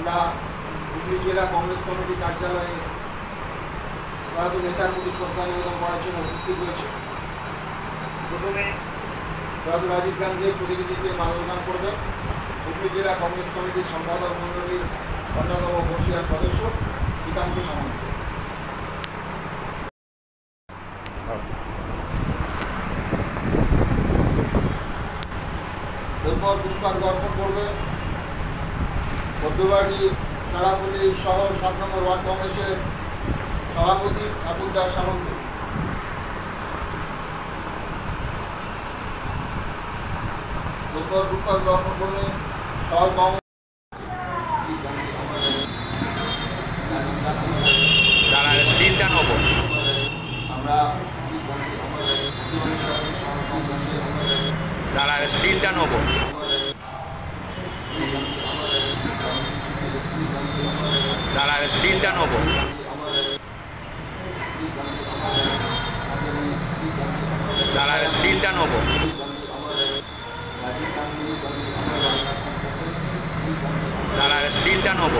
আমরা হুগলি জেলা কংগ্রেস কমিটি কার্যালয়ে প্রয়াত নেতার প্রতি শ্রদ্ধা নিবেদন করার জন্য উপস্থিত হয়েছে। প্রথমে প্রয়াত রাজীব গান্ধীর প্রতিনিধিকে মাল্যদান করবেন হুগলি জেলা কংগ্রেস কমিটির সম্পাদক মণ্ডলীর অন্যতম বর্ষিয়ান সদস্য শ্রীকান্ত সামন্ত। এরপর পুষ্পার্ঘ্য অর্পণ করবেন মধ্যবাড়ি তারাপল্লী শহর 7 নম্বর ওয়ার্ড কংগ্রেসের সভাপতি ঠাকুরদাস সামন্ত। এরপর পুষ্পার্ঘ্য অর্পণ করবেন শহর কংগ্রেস স্টিলটা নেব স্টিলটা নেব স্টিলটা নেব স্টিলটা নেব